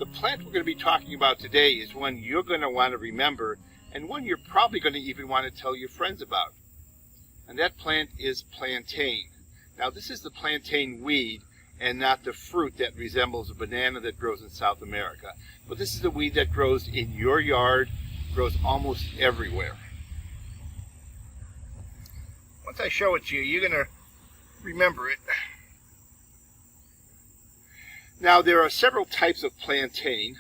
plant we're going to be talking about today is one you're going to want to remember, and one you're probably going to even want to tell your friends about. And that plant is plantain. Now, this is the plantain weed and not the fruit that resembles a banana that grows in South America. But this is the weed that grows in your yard, grows almost everywhere. Once I show it to you, you're going to remember it. Now, there are several types of plantain.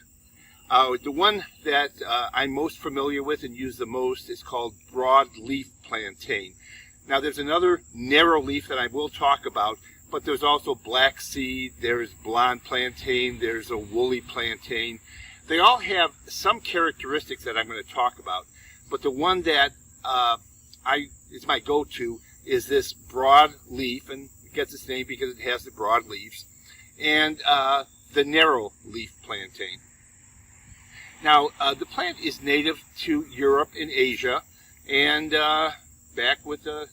The one that I'm most familiar with and use the most is called broadleaf plantain. Now, there's another narrow leaf that I will talk about, but there's also black seed, there's blonde plantain, there's a woolly plantain. They all have some characteristics that I'm going to talk about, but the one that is my go-to is this broadleaf, and it gets its name because it has the broad leaves, and the narrow leaf plantain. Now, the plant is native to Europe and Asia, and back with the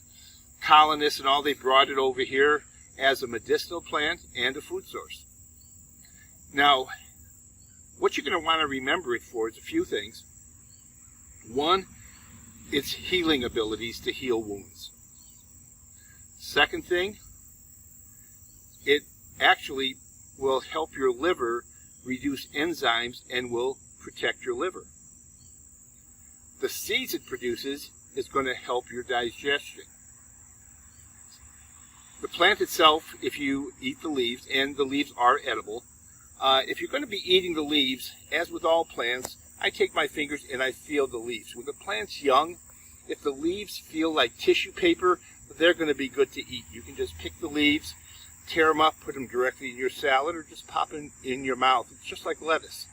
colonists and all, they brought it over here as a medicinal plant and a food source. Now, what you're going to want to remember it for is a few things. One, its healing abilities to heal wounds. Second thing, it actually will help your liver reduce enzymes and will protect your liver. The seeds it produces is going to help your digestion. The plant itself, if you eat the leaves, and the leaves are edible, if you're going to be eating the leaves, as with all plants, I take my fingers and I feel the leaves. When the plant's young, if the leaves feel like tissue paper, they're going to be good to eat. You can just pick the leaves, tear them up, put them directly in your salad, or just pop them in your mouth. It's just like lettuce.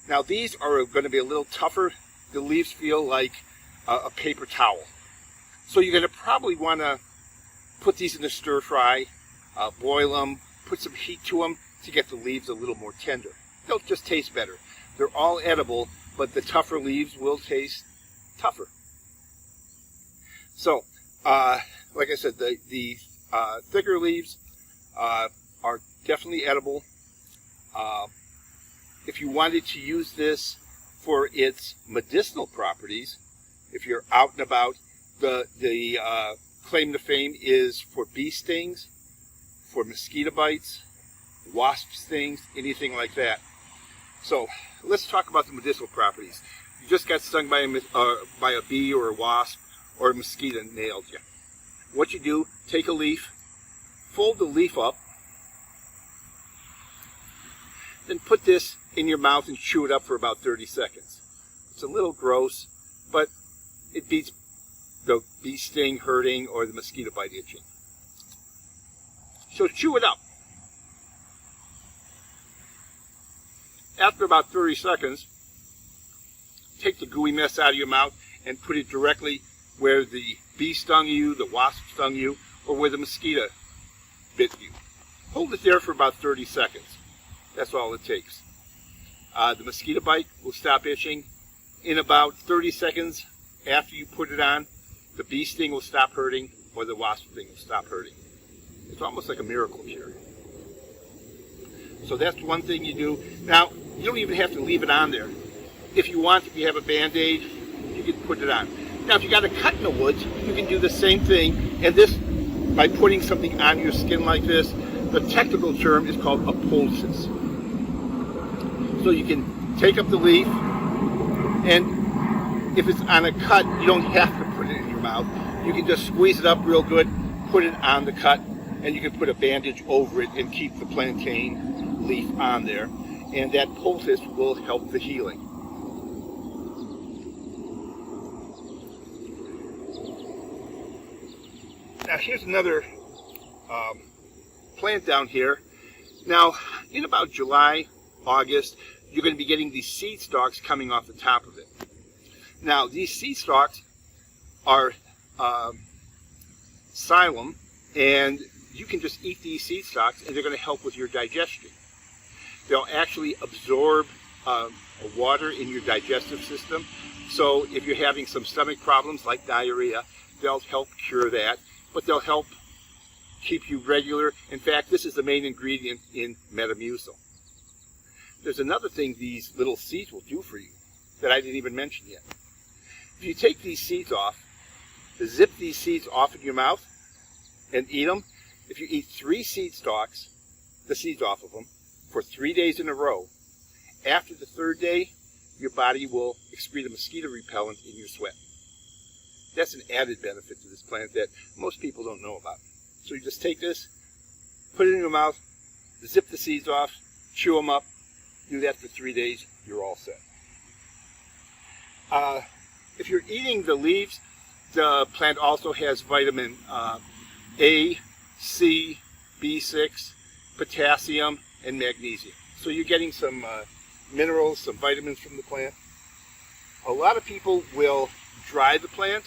Now, these are going to be a little tougher. The leaves feel like a paper towel. So you're going to probably want to put these in a stir fry, boil them, put some heat to them to get the leaves a little more tender. They'll just taste better. They're all edible, but the tougher leaves will taste tougher. So, like I said, the thicker leaves are definitely edible. If you wanted to use this for its medicinal properties, if you're out and about, the claim to fame is for bee stings, for mosquito bites, wasp stings, anything like that. So let's talk about the medicinal properties. You just got stung by a bee or a wasp or a mosquito nailed you. What you do, take a leaf, fold the leaf up, then put this in your mouth and chew it up for about 30 seconds. It's a little gross, but it beats the bee sting hurting or the mosquito bite itching. So chew it up. After about 30 seconds, take the gooey mess out of your mouth and put it directly where the bee stung you, the wasp stung you, or where the mosquito bit you. Hold it there for about 30 seconds. That's all it takes. The mosquito bite will stop itching. In about 30 seconds after you put it on, the bee sting will stop hurting, or the wasp sting will stop hurting. It's almost like a miracle cure. So that's one thing you do. Now, you don't even have to leave it on there. If you want, if you have a Band-Aid, you can put it on. Now, if you got a cut in the woods, you can do the same thing. And this, by putting something on your skin like this, the technical term is called a poultice. So you can take up the leaf, and if it's on a cut, you don't have to put it in your mouth. You can just squeeze it up real good, put it on the cut, and you can put a bandage over it and keep the plantain leaf on there. And that poultice will help the healing. Now here's another plant down here. Now, in about July, August, you're going to be getting these seed stalks coming off the top of it. Now, these seed stalks are xylem, and you can just eat these seed stalks, and they're going to help with your digestion. They'll actually absorb water in your digestive system. So if you're having some stomach problems like diarrhea, they'll help cure that, but they'll help keep you regular. In fact, this is the main ingredient in Metamucil. there's another thing these little seeds will do for you that I didn't even mention yet. If you take these seeds off, zip these seeds off in your mouth and eat them. If you eat 3 seed stalks, the seeds off of them, for 3 days in a row, after the 3rd day, your body will excrete a mosquito repellent in your sweat. That's an added benefit to this plant that most people don't know about. So you just take this, put it in your mouth, zip the seeds off, chew them up, do that for 3 days, you're all set. If you're eating the leaves, the plant also has vitamin A, C, B6, potassium, and magnesium. So you're getting some minerals, some vitamins from the plant. A lot of people will dry the plant.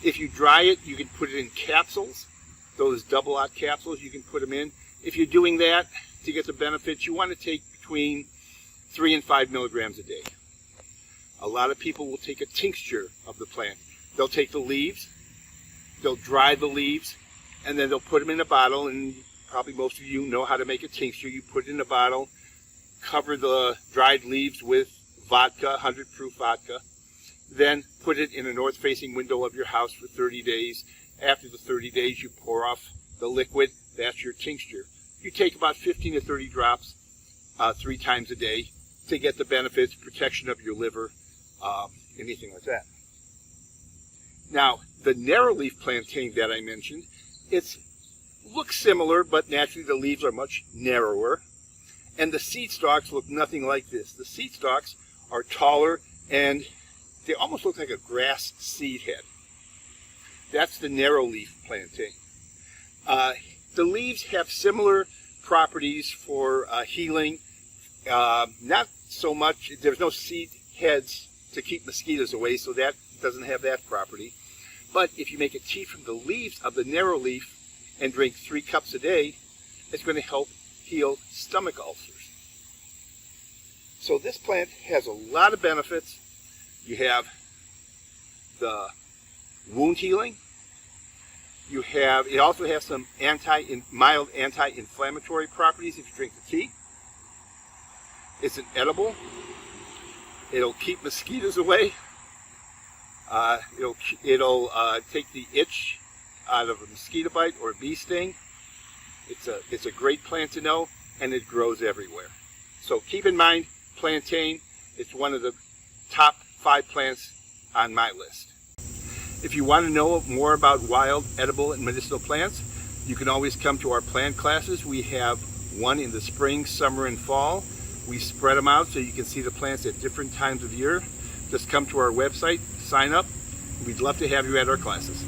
If you dry it, you can put it in capsules. Those double-aught capsules, you can put them in. If you're doing that to get the benefits, you want to take between 3 and 5 milligrams a day. A lot of people will take a tincture of the plant. They'll take the leaves, they'll dry the leaves, and then they'll put them in a bottle, and probably most of you know how to make a tincture. You put it in a bottle, cover the dried leaves with vodka, 100 proof vodka, then put it in a north-facing window of your house for 30 days. After the 30 days, you pour off the liquid. That's your tincture. You take about 15 to 30 drops 3 times a day to get the benefits, protection of your liver, anything like that. Now, the narrow-leaf plantain that I mentioned, it looks similar, but naturally the leaves are much narrower. And the seed stalks look nothing like this. The seed stalks are taller, and they almost look like a grass seed head. That's the narrow-leaf plantain. The leaves have similar properties for healing. Not so much, there's no seed heads to keep mosquitoes away, so that doesn't have that property. But if you make a tea from the leaves of the narrow leaf and drink 3 cups a day, it's going to help heal stomach ulcers. So this plant has a lot of benefits. You have the wound healing. It also has some mild anti-inflammatory properties if you drink the tea. It's an edible. It'll keep mosquitoes away. It'll take the itch out of a mosquito bite or a bee sting. It's a great plant to know, and it grows everywhere. So keep in mind, plantain, it's one of the top 5 plants on my list. If you want to know more about wild, edible, and medicinal plants, you can always come to our plant classes. We have one in the spring, summer, and fall. We spread them out so you can see the plants at different times of year. Just come to our website, sign up. We'd love to have you at our classes.